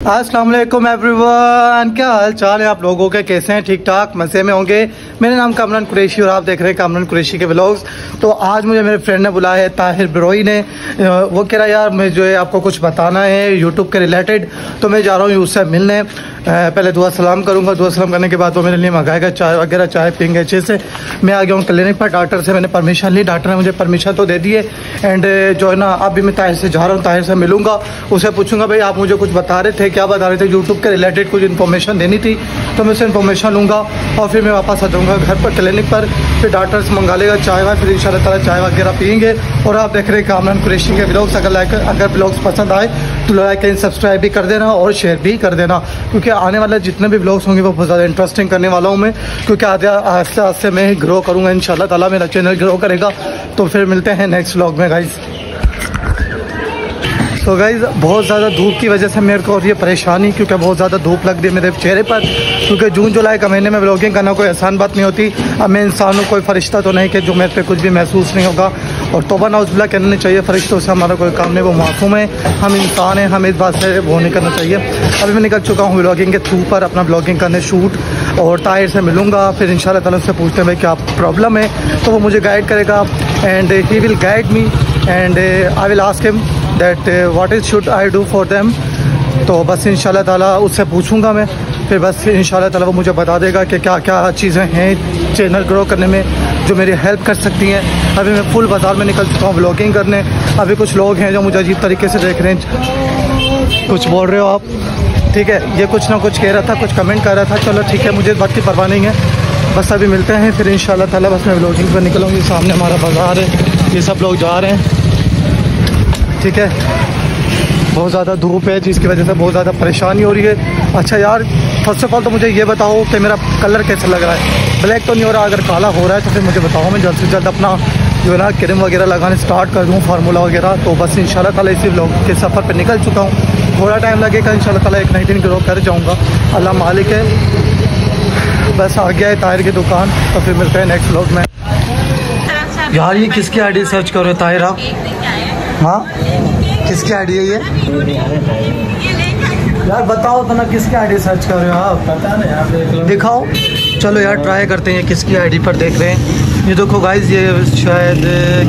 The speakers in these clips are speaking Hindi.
अस्सलाम वालेकुम एवरीवन, क्या हाल चाल है आप लोगों के? कैसे हैं? ठीक ठाक मज़े में होंगे। मेरा नाम कामरान कुरैशी और आप देख रहे हैं कामरान कुरैशी के व्लॉग्स। तो आज मुझे मेरे फ्रेंड ने बुलाया है, ताहिर बिरोई ने। वो कह रहा है यार मैं जो है आपको कुछ बताना है यूट्यूब के रिलेटेड, तो मैं जा रहा हूँ उससे मिलने। पहले दुआ सलाम करूँगा, दुआ सलाम करने के बाद वो मेरे लिए मंगाएगा चाय वगैरह, चाय पियेंगे अच्छे से। मैं आ गया हूँ क्लिनिक पर, डॉक्टर से मैंने परमिशन ली, डॉक्टर ने मुझे परमिशन तो दे दी है। एंड जो है ना अभी मैं ताहिर से जा रहा हूँ, ताहिर से मिलूंगा, उसे पूछूंगा भाई आप मुझे कुछ बता रहे थे, क्या बता रहे थे? यूट्यूब के रिलेटेड कुछ इन्फॉर्मेशन देनी थी, तो मैं उससे इन्फॉर्मेशन लूँगा और फिर मैं वापस आ जाऊँगा घर पर क्लिनिक पर। फिर डॉक्टर से मंगा लेगा चाय वाय, फिर इंशाल्लाह ताला चाय वगैरह पियेंगे। और आप देख रहे हैं कामरान कुरैशी के व्लॉग्स। अगर व्लॉग्स पसंद आए तो लाइक एंड सब्सक्राइब भी कर देना और शेयर भी कर देना, क्योंकि आने वाले जितने भी व्लॉग्स होंगे वो बहुत ज़्यादा इंटरेस्टिंग करने वाला हूँ मैं, क्योंकि आस्ते आस्ते मैं ग्रो करूँगा इंशाल्लाह ताला, मेरा चैनल ग्रो करेगा। तो फिर मिलते हैं नेक्स्ट व्लॉग में गाइज़। तो गाइज़ बहुत ज़्यादा धूप की वजह से मेरे को और ये परेशानी, क्योंकि बहुत ज़्यादा धूप लग रही है मेरे चेहरे पर, क्योंकि जून जुलाई का महीने में व्लॉगिंग करना कोई आसान बात नहीं होती। अब मैं इंसान हूँ, कोई फरिश्ता तो नहीं कि जो मेरे पे कुछ भी महसूस नहीं होगा। और तौबा नाउज़ुबिल्लाह कहना चाहिए, फरिश्तों से हमारा कोई काम नहीं, वो मासूम है, हम इंसान हैं, हमें इस बात से वो नहीं करना चाहिए। अभी मैं निकल चुका हूँ व्लॉगिंग के थ्रू पर अपना व्लॉगिंग करने शूट, और ताहिर से मिलूँगा। फिर इंशाल्लाह ताला से पूछते हैं भाई क्या प्रॉब्लम है, तो वो मुझे गाइड करेगा and he will guide me and I will ask him that what is should I do for them. तो बस इंशाल्लाह ताला उससे पूछूंगा मैं, फिर बस इंशाल्लाह ताला वो मुझे बता देगा कि क्या क्या चीज़ें हैं चैनल ग्रो करने में जो मेरी हेल्प कर सकती हैं। अभी मैं फुल बाज़ार में निकल चुका हूँ व्लॉगिंग करने। अभी कुछ लोग हैं जो मुझे अजीब तरीके से देख रहे हैं। कुछ बोल रहे हो आप? ठीक है, ये कुछ ना कुछ कह रहा था, कुछ कमेंट कर रहा था। चलो ठीक है, मुझे इस बात की परवाह नहीं है। बस अभी मिलते हैं फिर इंशाल्लाह ताला। बस मैं व्लॉगिंग पर निकलूँगी, सामने हमारा बाज़ार है, ये सब लोग जा रहे हैं। ठीक है, बहुत ज़्यादा धूप है जिसकी वजह से बहुत ज़्यादा परेशानी हो रही है। अच्छा यार, फर्स्ट ऑफ ऑल तो मुझे ये बताओ कि मेरा कलर कैसा लग रहा है? ब्लैक तो नहीं हो रहा, अगर काला हो रहा है तो फिर मुझे बताओ, मैं जल्द से जल्द अपना जो है ना क्रीम वगैरह लगाने स्टार्ट कर दूँ, फार्मूला वगैरह। तो बस इंशाल्लाह ताला इसी व्लॉग के सफ़र पर निकल चुका हूँ। थोड़ा टाइम लगेगा, इंशाल्लाह ताला एक नई दिन ग्रो कर जाऊँगा, अल्लाह मालिक है। बस आ गया है ताहिर की दुकान, तो फिर मिलते हैं नेक्स्ट व्लॉग में। यार ये किसकी आईडी सर्च कर रहे हो ताहिर आप? हाँ, किसकी आईडी है ये? यार बताओ तो ना, किसकी आईडी सर्च कर रहे हो आप? पता नहीं, आप देख लो, दिखाओ। चलो यार ट्राई करते हैं किसकी आईडी पर देख रहे हैं। ये देखो गाइज, ये शायद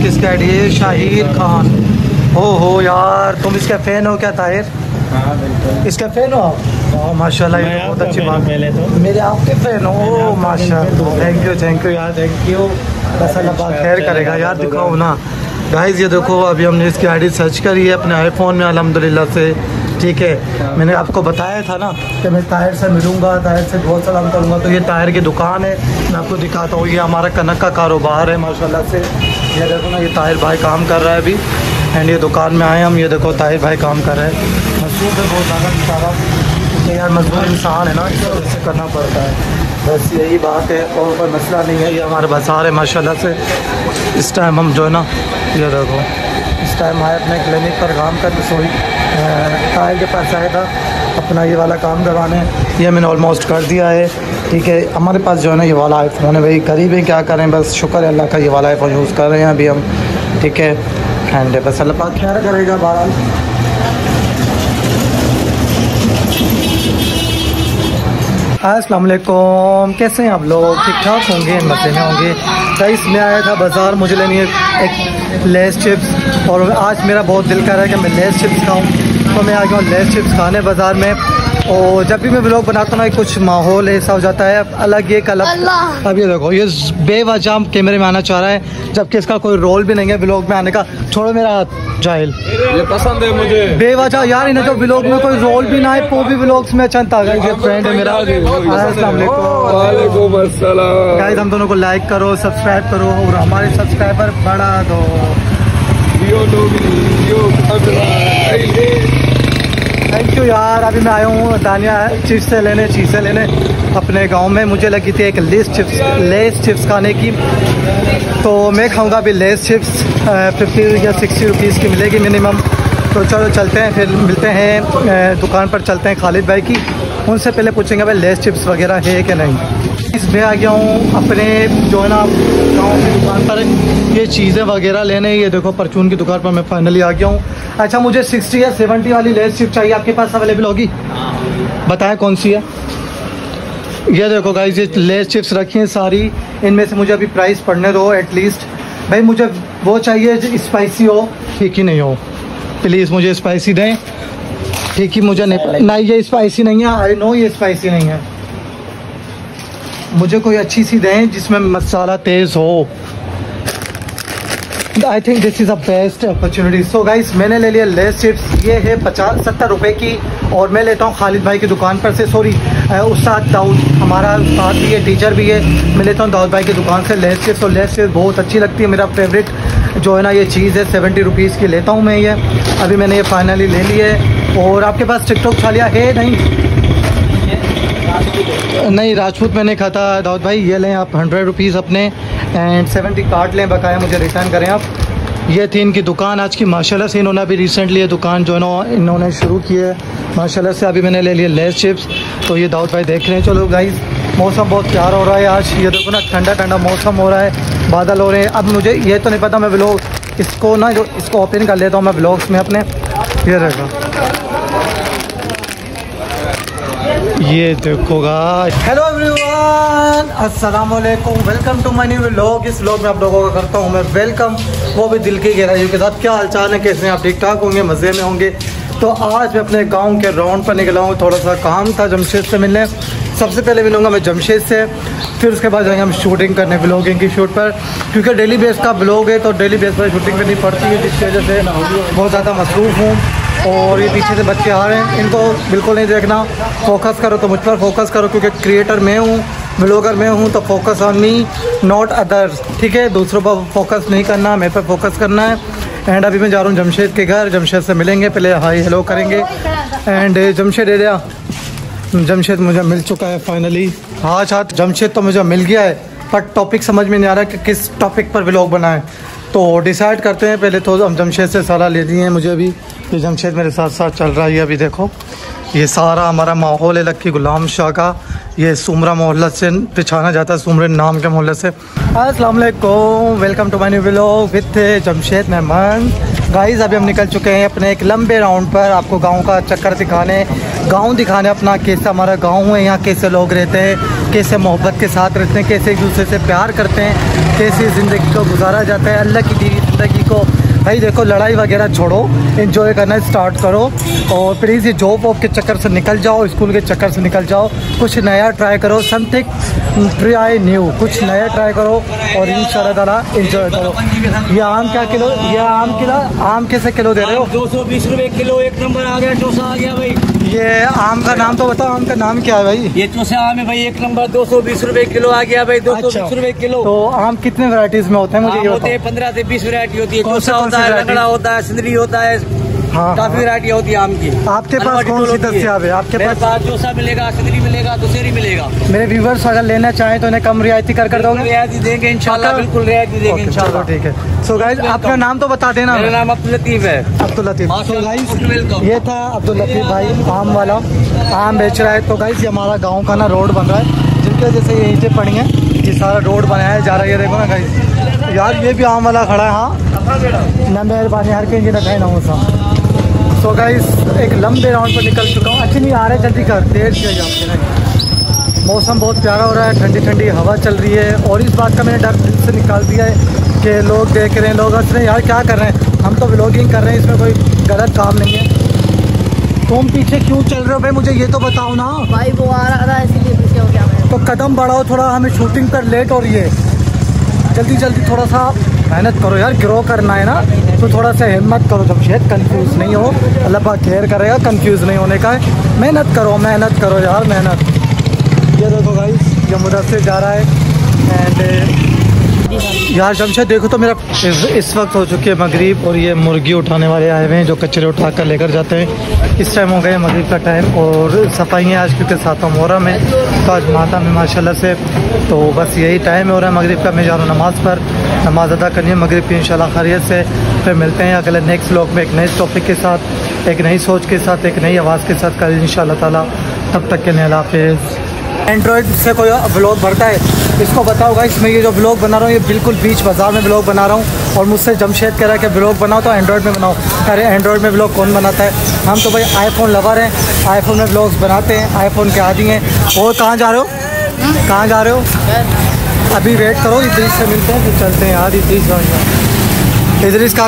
किसकी आईडी है? शाहिर खान। हो यार, तुम इसका फ़ैन हो क्या ताहिर? हाँ, इसका फ़ैन हो आप? माशाल्लाह, ये बहुत अच्छी बात है। तो मेरे आपके फ़ैन हो? माशाल्लाह, थैंक यू यार, थैंक यू। बस अल्लाह पाक खैर करेगा यार। दिखाओ ना गाइज़, ये देखो अभी हमने इसकी आईडी सर्च करी है अपने आईफोन में अल्हम्दुलिल्लाह से। ठीक है, मैंने आपको बताया था ना कि मैं ताहिर से मिलूँगा, ताहिर से बहुत सलाम करूँगा। तो ये ताहिर की दुकान है, मैं आपको दिखाता हूँ। ये हमारा कनक का कारोबार है माशाल्लाह से। ये देखो ना, ये ताहिर भाई काम कर रहा है अभी, एंड ये दुकान में आए हम। ये देखो ताहिर भाई काम कर रहे हैं। मजबूत है बहुत ज़्यादा बेचारा, क्योंकि यार मजबूत इंसान है ना, इससे करना पड़ता है। बस यही बात है, और कोई मसला नहीं है। ये हमारे बाज़ार है माशाल्लाह से। इस टाइम हम जो है ना, ये देखो इस टाइम आए अपने क्लिनिक पर काम कर, सोई ताहिर के पास आया था अपना ये वाला काम करवाने। ये मैंने ऑलमोस्ट कर दिया है। ठीक है, हमारे पास जो है ना ये वाला आईफोन है भाई, गरीब है क्या करें, बस शुक्र है अल्लाह का, ये वाला आईफोन यूज़ कर रहे हैं अभी हम। ठीक है, एंड बस अल्लाह पाक खैर करेगा। बहरहाल अस्सलाम वालेकुम, कैसे हैं आप लोग? ठीक ठाक होंगे, मज़े में होंगे। गाइस मैं आया था बाज़ार, मुझे लेनी है एक लेस चिप्स, और आज मेरा बहुत दिल कर रहा है कि मैं लेस चिप्स खाऊं, तो मैं आ गया हूँ लेस चिप्स खाने बाज़ार में। और जब भी मैं व्लॉग बनाता हूँ ना, कुछ माहौल ऐसा हो जाता है अलग, एक अलग। अब ये देखो, ये बेवजह कैमरे में आना चाह रहा है, जबकि इसका कोई रोल भी नहीं है व्लॉग में आने का। छोड़ो मेरा हाथ जाहिल, ये पसंद है मुझे बेवजह यार। इन्हें जो व्लॉग में कोई रोल भी ना है, वो भी व्लॉग्स में अच्छा आ गया। फ्रेंड है मेरा। अस्सलाम वालेकुम। गाइस हम दोनों को लाइक करो, सब्सक्राइब करो, और हमारे सब्सक्राइबर बढ़ा दो। थैंक यू यार। अभी मैं आया हूँ दानिया चीज़ें लेने अपने गांव में। मुझे लगी थी एक लेस चिप्स खाने की, तो मैं खाऊंगा अभी लेस चिप्स। 50 या 60 रुपीज़ की मिलेगी मिनिमम। तो चलो चलते हैं, फिर मिलते हैं दुकान पर, चलते हैं खालिद भाई की, उनसे पहले पूछेंगे भाई लेस चिप्स वगैरह है कि नहीं। मैं आ गया हूँ अपने जो है ना गाँव की दुकान पर ये चीज़ें वगैरह लेने। ये देखो परचून की दुकान पर मैं फाइनली आ गया हूँ। अच्छा, मुझे 60 या 70 वाली लेस चिप चाहिए, आपके पास अवेलेबल होगी? बताएं कौन सी है। ये देखो गाइस, ये लेस चिप्स रखी हैं सारी, इनमें से मुझे अभी प्राइस पढ़ने दो एटलीस्ट। भाई मुझे वो चाहिए जो स्पाइसी हो, ठीक ही नहीं हो, प्लीज़ मुझे स्पाइसी दें। ठीक ही मुझे नहीं ये स्पाइसी नहीं है, आई नो ये स्पाइसी नहीं है। मुझे कोई अच्छी सी दें जिसमें मसाला तेज़ हो। I think this is a best opportunity. So guys, मैंने ले लिया लेस चिप्स। ये है 50-70 रुपये की, और मैं लेता हूँ खालिद भाई की दुकान पर से। सॉरी, उस्ताद दाऊद, हमारा उस्ताद भी है, टीचर भी है। मैं लेता हूँ दाऊद भाई की दुकान से लेस चिप्स, और लेस चिप्स बहुत अच्छी लगती है। मेरा फेवरेट जो है ना ये चीज़ है, 70 रुपीज़ की लेता हूँ मैं ये। अभी मैंने ये फाइनली ले ली है। और आपके पास टिकटॉक छालिया है? नहीं, राजपूत मैंने खाता दाऊद भाई। ये लें आप 100 रुपीज़ अपने, एंड 70 कार्ड लें, बकाया मुझे रिटर्न करें आप। ये थी इनकी दुकान आज की। माशाल्लाह से इन्होंने अभी रिसेंटली ये दुकान जो है ना इन्होंने शुरू की है माशाल्लाह से। अभी मैंने ले लिया लेस चिप्स, तो ये दाऊद भाई देख रहे हैं। चलो गाइस, मौसम बहुत प्यारा हो रहा है आज। ये देखो ना, ठंडा ठंडा मौसम हो रहा है, बादल हो रहे हैं। अब मुझे ये तो नहीं पता, मैं व्लॉग इसको ना जो इसको ओपन कर लेता हूँ मैं व्लॉग्स में अपने। ये रहेगा, ये देखो गाइस। हेलो एवरीवन, अस्सलाम वालेकुम, welcome to my new vlog. इस व्लॉग में आप लोगों का करता हूँ मैं वेलकम, वो भी दिल की गहराइयों के साथ। क्या हालचाल है, कैसे हैं आप? ठीक ठाक होंगे, मज़े में होंगे। तो आज मैं अपने गांव के राउंड पर निकला हूँ। थोड़ा सा काम था जमशेद से मिलने। सबसे पहले मिलूंगा मैं जमशेद से, फिर उसके बाद जाएंगे हम शूटिंग करने, व्लॉगिंग की शूट पर, क्योंकि डेली बेस का व्लॉग है तो डेली बेस पर शूटिंग करनी पड़ती है, जिसकी वजह से बहुत ज़्यादा मसरूफ़ हूँ। और ये पीछे से बच्चे आ रहे हैं, इनको बिल्कुल नहीं देखना। फोकस करो तो मुझ पर फोकस करो, क्योंकि क्रिएटर मैं हूँ, व्लॉगर मैं हूँ, तो focus on me not others, ठीक है? दूसरों पर फोकस नहीं करना, मेरे पर फोकस करना है। एंड अभी मैं जा रहा हूँ जमशेद के घर। जमशेद से मिलेंगे, पहले हाई हेलो करेंगे। एंड जमशेद एरिया, जमशेद मुझे मिल चुका है फाइनली। हाँ, जमशेद तो मुझे मिल गया है, पर टॉपिक समझ में नहीं आ रहा कि किस टॉपिक पर व्लॉग बनाएं, तो डिसाइड करते हैं। पहले तो हम जमशेद से सलाह ले ली है मुझे अभी। ये जमशेद मेरे साथ साथ चल रहा है। अभी देखो, ये सारा हमारा माहौल है लक्की गुलाम शाह का। ये सुमरा मोहल्ला से पहचाना जाता है, सुमरे नाम के मोहल्ले से। अस्सलाम वालेकुम, welcome to my new vlog with Jamshed Mehman. Guys, अभी हम निकल चुके हैं अपने एक लंबे राउंड पर, आपको गांव का चक्कर दिखाने, गांव दिखाने अपना, कैसा हमारा गांव है, यहाँ कैसे लोग रहते हैं, कैसे मोहब्बत के साथ रहते हैं, कैसे एक दूसरे से प्यार करते हैं, कैसे ज़िंदगी को गुजारा जाता है, अल्लाह की दी ज़िंदगी को। भाई देखो, लड़ाई वगैरह छोड़ो, एंजॉय करना स्टार्ट करो, और प्लीज़ ये जॉब वॉब के चक्कर से निकल जाओ, स्कूल के चक्कर से निकल जाओ, कुछ नया ट्राई करो, समथिंग ट्राई न्यू, कुछ नया ट्राई करो, और इंशाल्लाह ताला एंजॉय करो। ये आम क्या किलो, ये आम कैसे किलो दे रहे हो? 220 रुपए किलो, एक नंबर आ गया, चौसा आ गया भाई। ये आम का नाम तो बताओ, आम का नाम क्या है भाई? ये चौसा आम है भाई, एक नंबर, 220 रुपए किलो आ गया भाई, 220 रुपए किलो। तो आम कितने वैरायटीज में होते हैं मुझे ये बताओ? 15 से 20 वैरायटी होती है। चौसा होता है, लंगड़ा होता है, सिंदरी होता है, हाँ, काफी वैरायटी होती है आम की। आपके पास कौन सी दस्तियाब है? आपके पास चौसा मिलेगा, सिंदरी मिलेगा, दुशहरी मिलेगा। मेरे व्यूवर्स अगर लेना चाहें तो इन्हें कम रियायती कर दोगे? रियायती देंगे इंशाल्लाह, बिल्कुल रियायती देंगे इंशाल्लाह। ठीक है। सो गाइस, आपका नाम तो बता देना। मेरा नाम अब्दुल लतीफ है। अब्दुल लतीफ। सो गाइस, ये था अब्दुल लतीफ भाई, आम वाला, आम बेच रहा है। तो गाइस, ये हमारा गाँव का ना रोड बन रहा है, जिनकी वजह से ये ईंटें पड़ी हैं, ये सारा रोड बनाया जा रहा है। ये देखो ना गाइस, यार ये भी आम वाला खड़ा है। हाँ ना, मेहरबानी, हर कहीं ना कहीं ना हो सा। सो गाइस, एक लंबे राउंड पर निकल चुका हूँ। अच्छी नहीं आ रहा है, जल्दी कर, देर से आपके। मौसम बहुत प्यारा हो रहा है, ठंडी ठंडी हवा चल रही है, और इस बात का मैंने डर दिल से निकाल दिया है कि लोग देख रहे हैं, लोग हंस रहे हैं, यार क्या कर रहे हैं, हम तो व्लॉगिंग कर रहे हैं, इसमें कोई गलत काम नहीं है। तुम पीछे क्यों चल रहे हो भाई, मुझे ये तो बताओ ना। भाई वो आ रहा था इसीलिए पीछे हो गया मैं। तो कदम बढ़ाओ थोड़ा, हमें शूटिंग पर लेट हो रही है, जल्दी जल्दी थोड़ा सा मेहनत करो यार, ग्रो करना है ना, तो थोड़ा सा हिम्मत करो जमशेद, कंफ्यूज नहीं हो, अल्लाह पाक खैर करेगा, कंफ्यूज नहीं होने का है। मेहनत करो यार, मेहनत। ये देखो गाइस, ये मुदस्सिर जा रहा है। एंड यार जमशेद देखो तो, मेरा इस वक्त हो चुकी है मगरिब, और ये मुर्गी उठाने वाले आए हुए हैं जो कचरे उठा कर लेकर जाते हैं। इस टाइम हो गए मगरिब का टाइम, और सफाई आज क्योंकि 7वां मुहर्रम है, तो आज माता में माशाल्लाह से, तो बस यही टाइम हो रहा है मगरिब का। मैं जा रहा हूँ नमाज़ पर, नमाज़ अदा करनी है मगरिब की इंशाल्लाह खैरियत से। फिर मिलते हैं अगले नेक्स्ट व्लॉग में एक नए टॉपिक के साथ, एक नई सोच के साथ, एक नई आवाज़ के साथ कल इंशाल्लाह ताला। तब तक के लिए अल्लाह हाफ़िज़। एंड्रॉयड से कोई ब्लॉग भरता है इसको बताओ गाइस, मैं ये जो ब्लॉग बना रहा हूँ ये बिल्कुल बीच बाज़ार में ब्लॉग बना रहा हूँ। और मुझसे जमशेद कह रहा है कि ब्लॉग बनाओ तो एंड्रॉयड में बनाओ। अरे एंड्रॉयड में ब्लॉग कौन बनाता है, हम तो भाई आईफोन लवर हैं, आईफोन में ब्लॉग्स बनाते हैं, आईफोन के आदी हैं। और कहाँ जा रहे हो, कहाँ जा रहे हो? अभी वेट करो, इदरीस से मिलते हैं फिर चलते हैं यार। इदरीस का